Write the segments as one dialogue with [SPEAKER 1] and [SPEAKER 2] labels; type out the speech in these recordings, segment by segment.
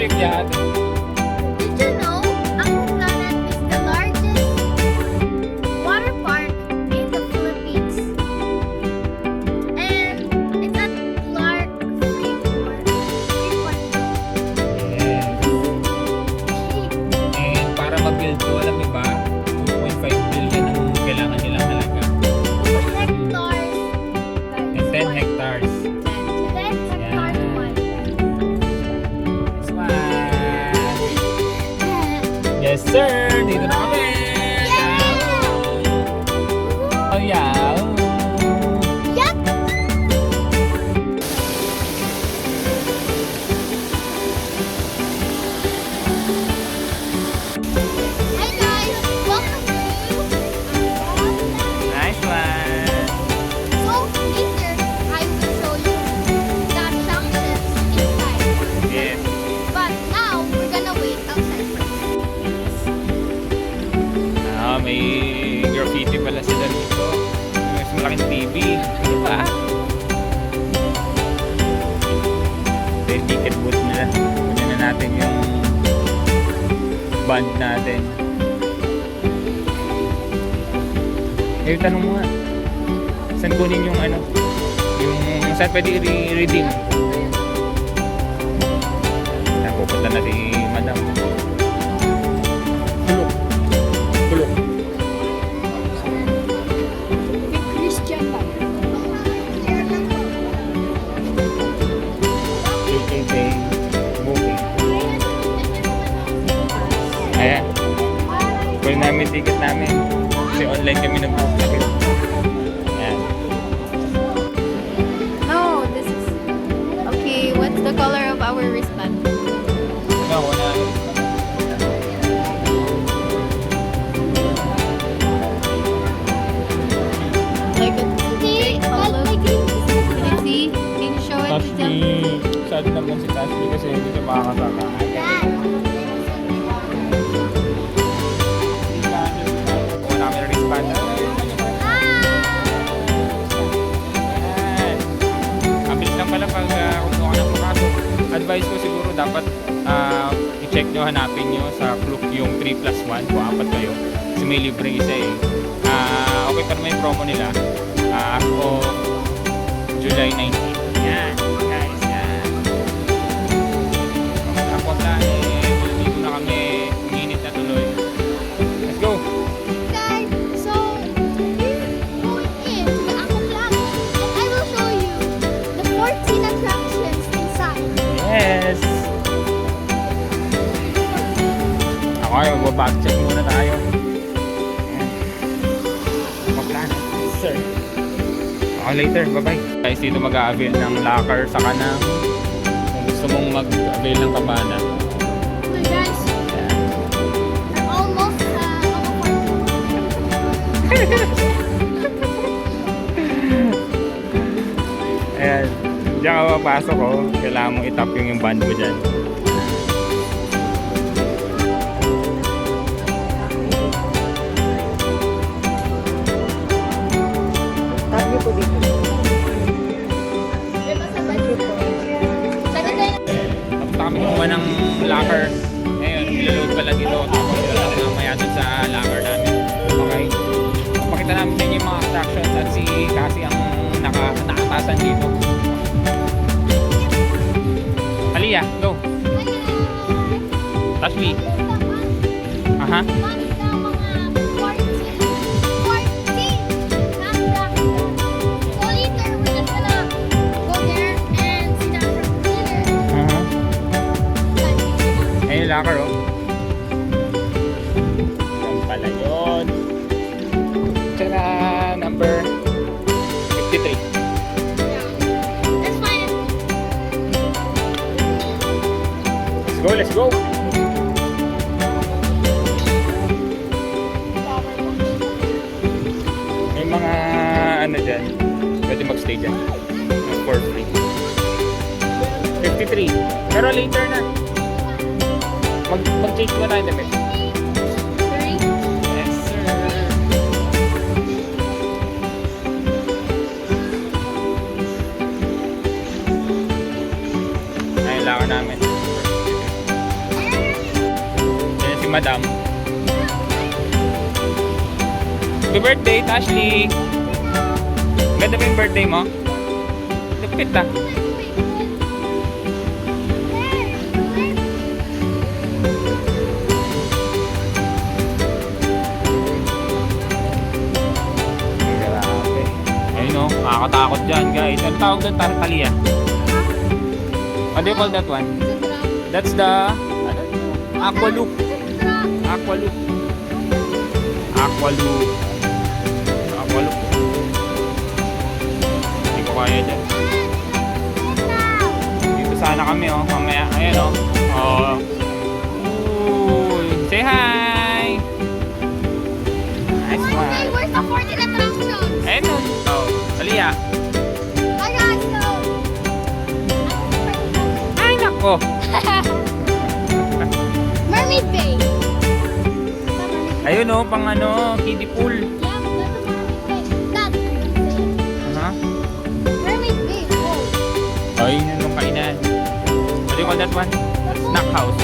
[SPEAKER 1] Balik yan.
[SPEAKER 2] Did you know Aqua Planet is the largest water park in the Philippines? And it's at Clark Freeport.
[SPEAKER 1] And para mag-build to, alam niyo ba, 2.5 billion ang kailangan nilang halaga.
[SPEAKER 2] 2 hectares.
[SPEAKER 1] And 10 hectares.
[SPEAKER 2] 10 hectares wide.
[SPEAKER 1] This one. Yes, sir! Dito na kami! Oh, yeah!
[SPEAKER 2] Yup! Hi guys! Welcome to
[SPEAKER 1] Nice one!
[SPEAKER 2] So later, I will show you the attractions inside.
[SPEAKER 1] Yes.
[SPEAKER 2] But now, we're gonna wait outside first.
[SPEAKER 1] Ah, may graffiti pala sila dito. May mas malaking TV. Ano ba? Ito yung ticket booth nila. Kunin na natin yung band natin. Eh, tanong mo nga. Saan kunin yung ano? Yung saan pwede i-redeem? Saan pupunta natin madam? Kulok. Kulok.
[SPEAKER 2] Christian ba?
[SPEAKER 1] KKK movie. Ayan. Kunin namin ticket namin. Kasi online kami nag-book ticket. Ayan.
[SPEAKER 3] No, this is okay. What's the color of our wristband?
[SPEAKER 1] Ito ako na.
[SPEAKER 3] Like a
[SPEAKER 2] Hindi,
[SPEAKER 3] big olive.
[SPEAKER 2] like green
[SPEAKER 3] Can you see? Can you show it to them?
[SPEAKER 1] Tashley. Sad naman si Tashley kasi hindi siya makakasaka. Kuha namin ng wristband. Ayan. Ang bilis lang pala pag kumuha ka ng pumasok. Advice ko siguro dapat i-check nyo, hanapin nyo sa Klook yung 3+1 kung apat kayo. Kasi may libre isa eh. Okay pa naman yung promo nila. O July 19. Yan, guys. Yan. Ako na dito na kami. Uminit na tuloy. Let's go!
[SPEAKER 2] guys. So, we're going into the Aqua Planet and I will show you the 14 attractions inside.
[SPEAKER 1] Yes! Ako ay mag-back check muna tayo. Ayan. Maplano. Sir. Ako later. Bye-bye. Guys, dito mag-a-avail ng locker sa kanang kung gusto mong mag-avail ng kabana.
[SPEAKER 2] Okay guys,
[SPEAKER 1] Ayan.
[SPEAKER 2] we're almost
[SPEAKER 1] Ayan. Diyan ka papasok ko. Kailangan mong itap yung band mo dyan.
[SPEAKER 3] Tabi ko dito.
[SPEAKER 1] Tapos kami kumuha ng locker. Ngayon, ilaload pala dito. Tapos ilaload mamaya dun sa locker namin. Okay. Pakita namin din yung mga attractions at si Cassie ang nakatasan dito. Aliyah, go. Tashley. Aha. Ayun yung locker, oh. Yan pala yun. Tara, number 53. Let's go, let's go! May mga ano dyan, pwede magstay dyan for free. 53. Pero later na. Mag-change mo tayo damit. Yes, sir. Ayun lang namin. madam. Happy birthday, Ashley! Ganda ba yung birthday mo? Lupit ah. Grabe. Ayun o, nakakatakot dyan guys. Ano tawag doon? Talia. What do you call that one? That's the Aqua Loop. Aqua Loop. Aqua Loop. Aqua Loop. Hindi ko kaya dyan. Dito sana kami oh. Mamaya. Ayan oh. Oh. Uy. Say hi! Nice
[SPEAKER 2] Okay,
[SPEAKER 1] one.
[SPEAKER 2] where's the 14 attractions?
[SPEAKER 1] Ayun oh. Oh. Talia.
[SPEAKER 2] Hi guys, so...
[SPEAKER 1] Ay nako.
[SPEAKER 2] Mermaid Bay.
[SPEAKER 1] Ayun oh. Pang ano. Kiddie pool.
[SPEAKER 2] Yeah, that's a Mermaid Bay. That's Mermaid Bay. Oh.
[SPEAKER 1] Oh, yun yung kainan. What do you call that one? Snack house.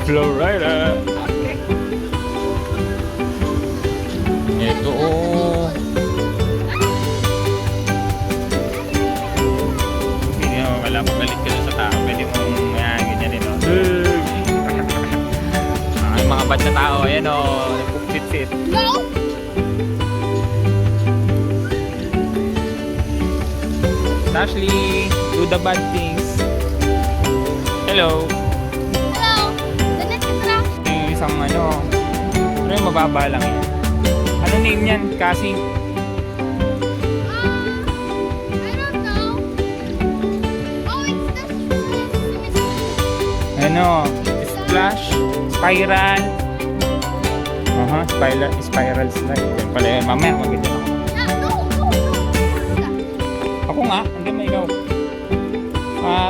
[SPEAKER 1] Florida. Ito oh. Hindi mo wala magalit ka sa tao. Pwede mong ganyan din oh. Yung mga bad na tao. Ayan oh. Nagpupsit-sit.
[SPEAKER 2] No!
[SPEAKER 1] Ashley, do the bad things. Hello.
[SPEAKER 2] Hello! The next attraction.
[SPEAKER 1] Yung isang ano, pero yung mababa lang yan. Ano name yan? Cassie?
[SPEAKER 2] I don't know. Oh, it's the
[SPEAKER 1] Ano? Splash? Spiral? Spiral slide. Yan pala yun. Mamaya maganda ako. Ako nga, hindi mo ikaw.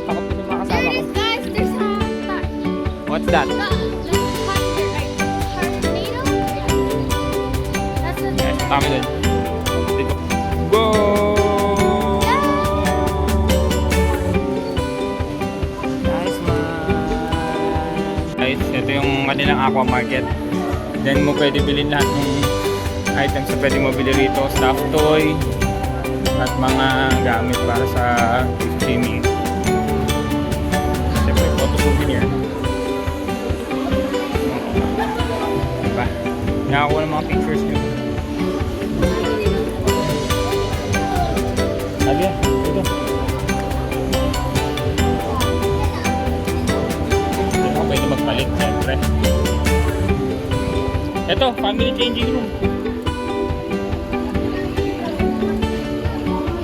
[SPEAKER 1] Takot ko yung mga kasama
[SPEAKER 2] There
[SPEAKER 1] ko.
[SPEAKER 2] is, guys, there's a
[SPEAKER 1] What's that?
[SPEAKER 2] tornado. That's a
[SPEAKER 1] Yes, kami dun. Dito. Go! Nice man! Guys, ito yung kanilang aqua market. Then mo pwede bilhin lahat ng items na pwede mo bilhin rito. Stuffed toy at mga gamit para sa swimming. Siyempre, photo souvenir. Diba? Nakakuha ng mga pictures nyo. Alia, ito. Hindi mo pwede magpalit, siyempre. Ito, family changing room.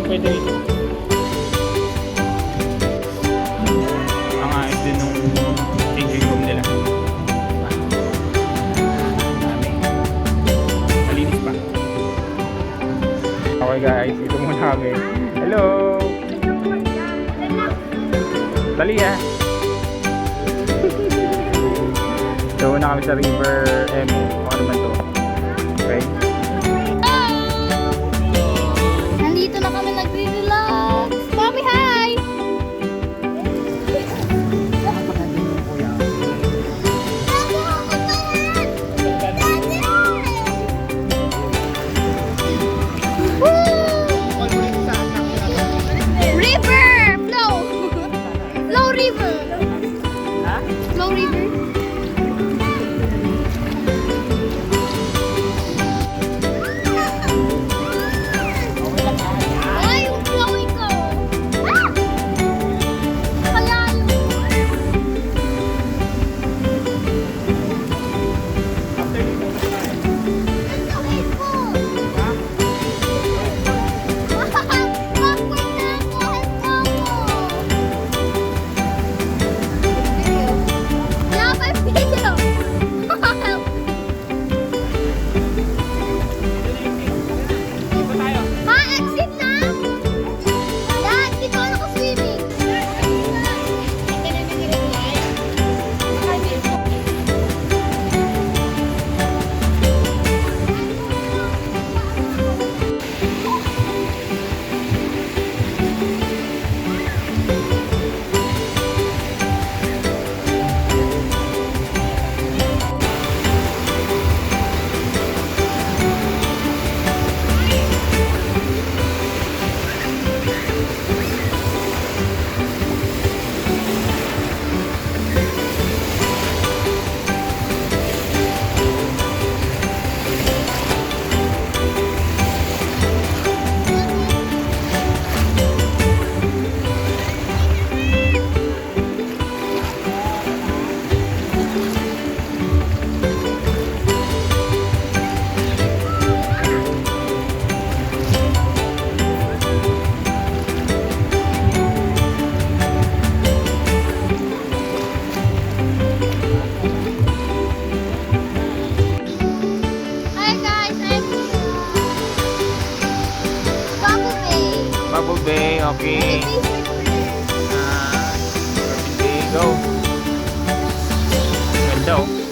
[SPEAKER 1] Pwede rito. Ang ayos din nung changing room nila. Dami. Malinis pa. Okay guys, ito muna kami. Hello! Talia! Ito muna kami sa River M. Ano naman to? Okay.
[SPEAKER 2] Nandito na kami nagre-relax. Mommy, hi! River! Flow! Flow River! Flow River? Ay, yung flowing ko! Ah! Nakalayo! It's so hateful! Backward na ako! Help ako! Yeah, 5
[SPEAKER 1] Okay. Okay, go. Ganda oh.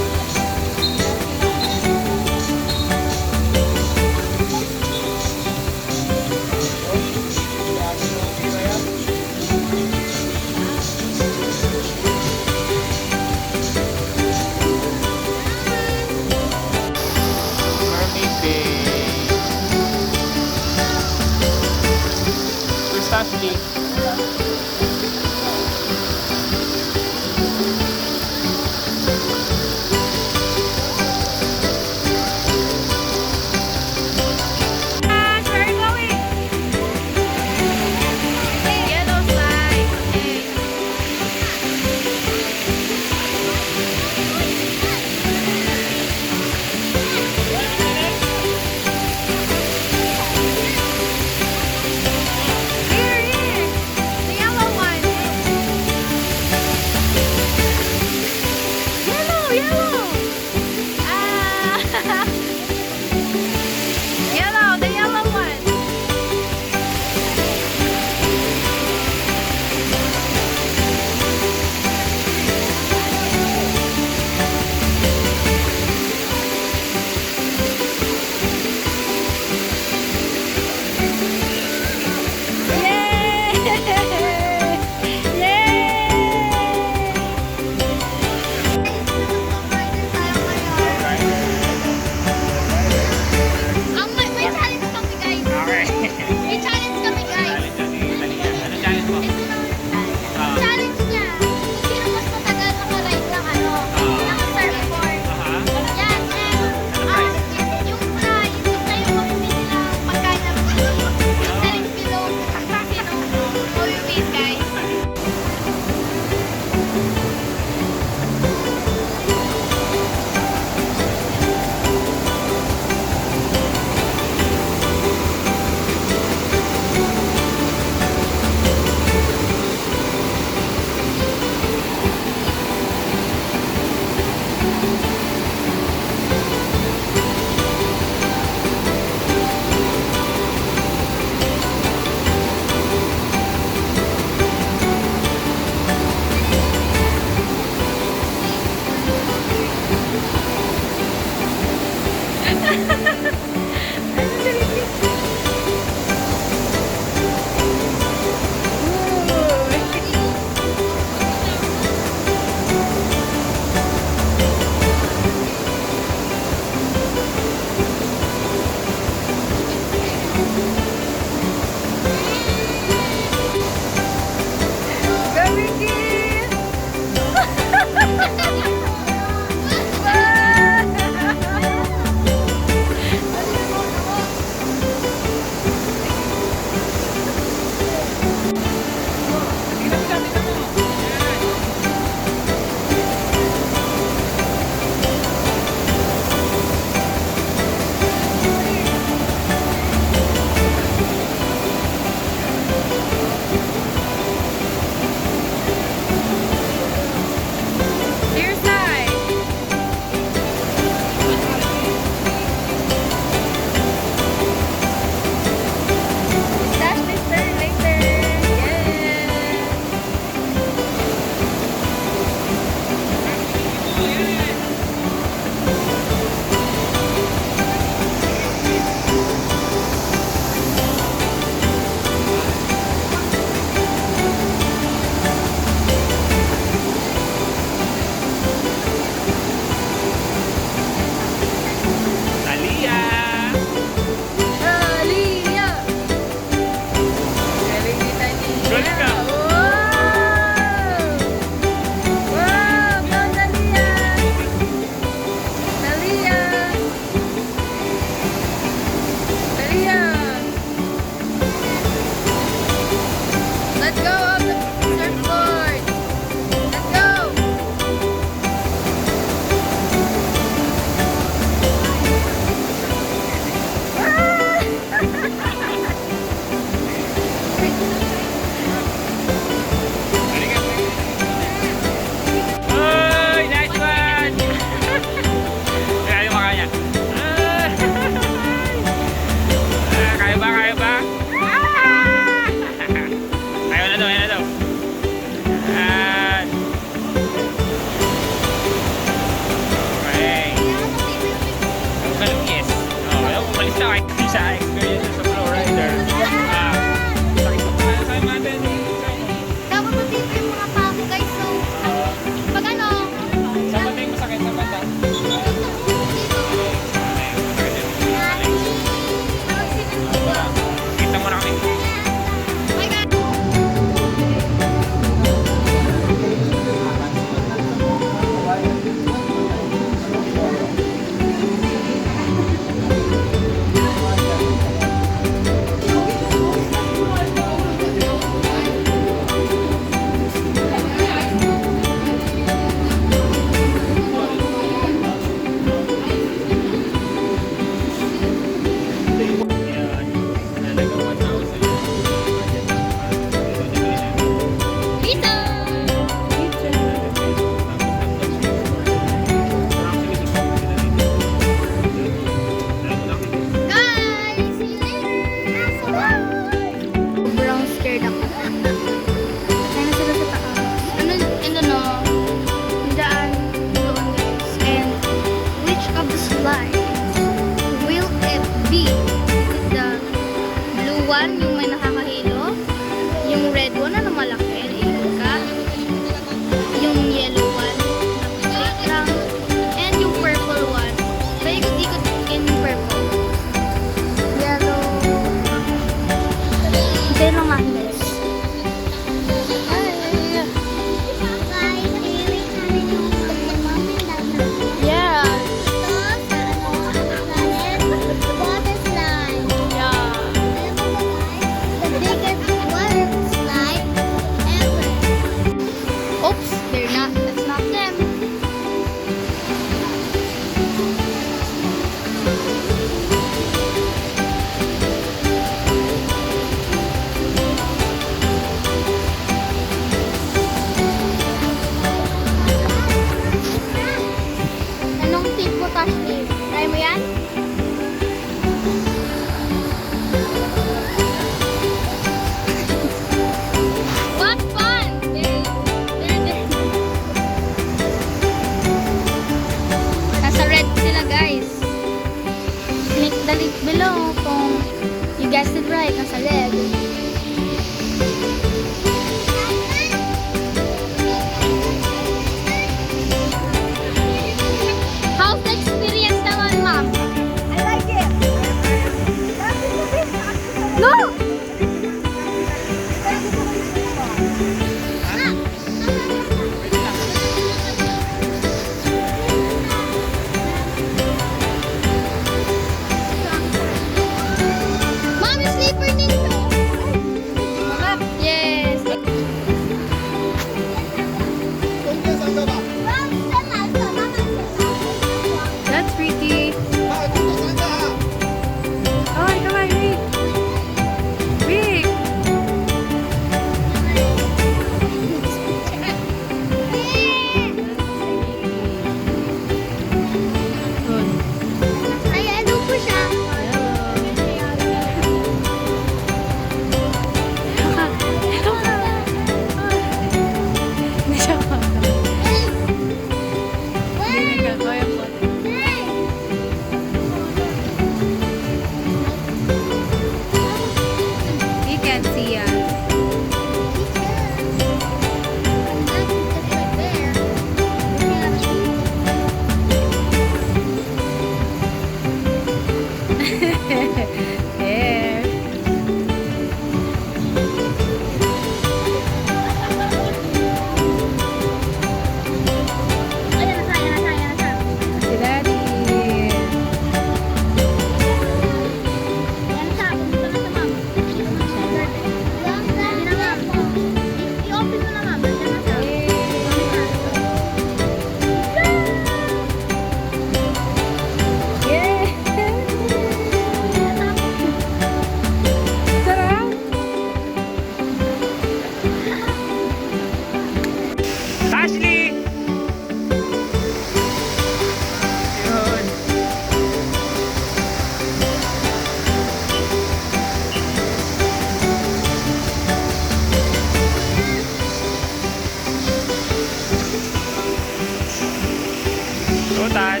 [SPEAKER 1] Go, Tash.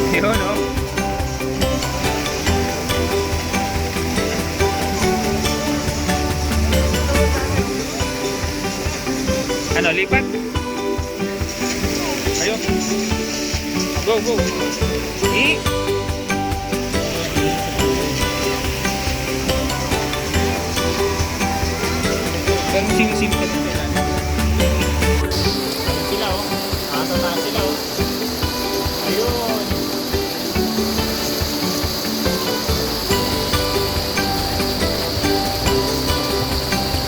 [SPEAKER 1] Yun, no? Ano, lipat? Ayun. Go, go. Pero sim-sim ka sa sila. Ayun sila, oh. Nakatataan sila, oh. Ayun.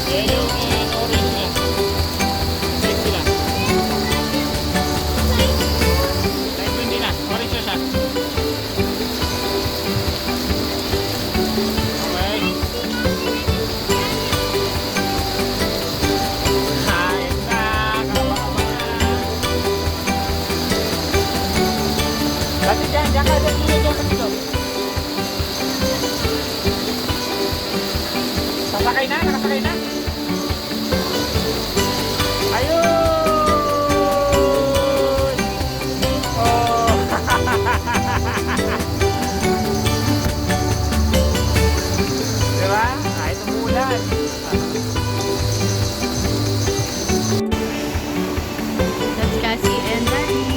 [SPEAKER 1] Yellow and orange na. Same sila. Light blue din na. Orange na siya. Okay. Ayun na. Kabang-kabang na. Dati dyan. Diyan ka. Diyan ka dito. Sasakay na. Nakasakay na. Ayun! Oh! Diba? Kahit umulan.
[SPEAKER 3] That's Cassie and Daddy.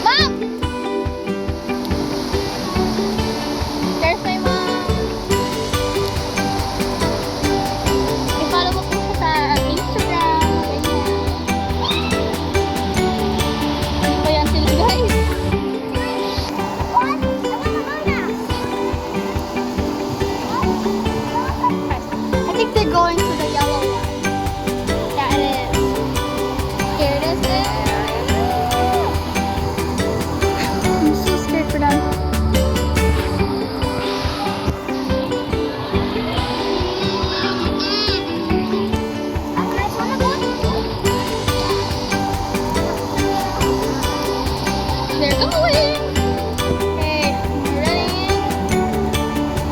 [SPEAKER 2] Mom! There's my mom. I-follow mo po siya sa Instagram. Ganyan. Ano ba yan sila, guys? I think they're going to the yellow one. That is. Here it is there. I'm so scared for them. They're going. Okay, ready?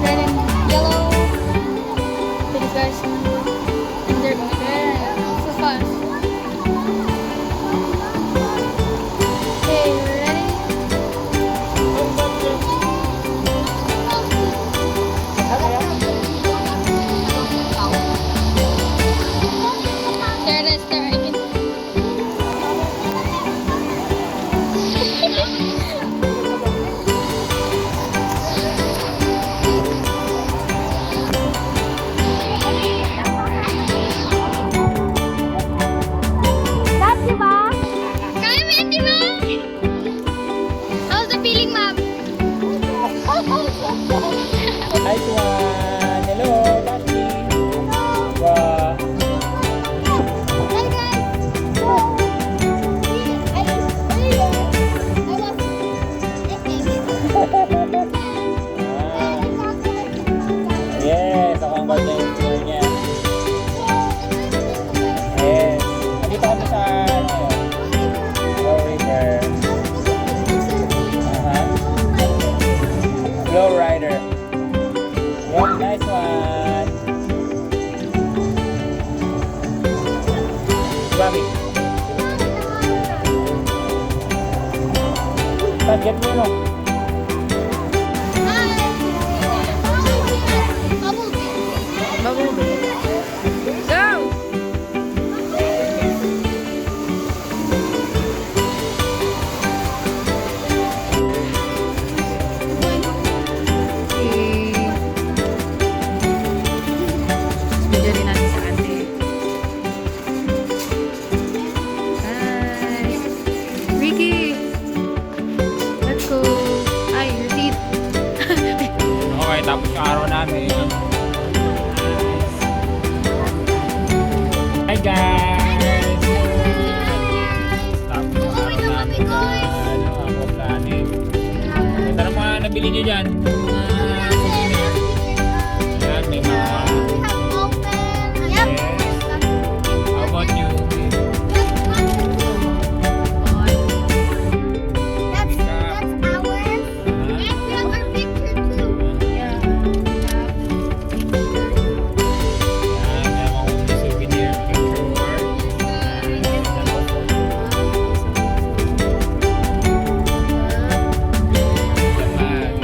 [SPEAKER 2] Red and yellow. These guys. And they're going there. So fast. Okay, ready? There it is, there. I can... That's you, Mom. Kaya mo yan, di ba? How's the feeling, Mom?
[SPEAKER 1] Nice one! Hello, Tashi! Wow!
[SPEAKER 2] Hi, guys. So, I was earlier. I was
[SPEAKER 1] Yes, ako ang ganda yung tour niya. Yes. Nandito kami sa Flow River. Flow Rider. Yun, nice one. Bobby. Get mo yun,
[SPEAKER 3] Bumblebee. Go! Okay. Video rin natin sa ate. Hi! Ricky! Let's go! Ay, your teeth!
[SPEAKER 1] Okay, tapos yung araw namin. Hi guys! Tapos dyan? Mga souvenir. Yan, may mga...
[SPEAKER 2] Yep.
[SPEAKER 1] How about you?
[SPEAKER 2] That's ours. And we have our picture too.
[SPEAKER 3] Yeah.
[SPEAKER 1] Yan, may mga souvenir picture board.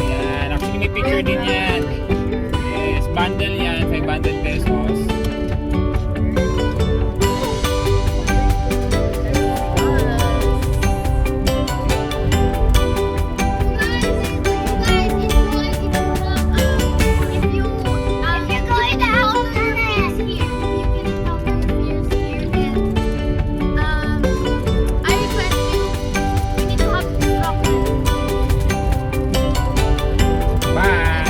[SPEAKER 1] Yan, actually may picture din yan. Yes, bundle yan, 500 pesos. Bye!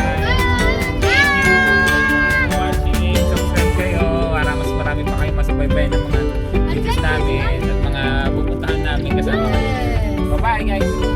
[SPEAKER 1] Watching, subscribe kayo para mas marami pa kayo masubaybayan ng mga videos namin at mga pupuntahan namin kasama. Bye-bye guys!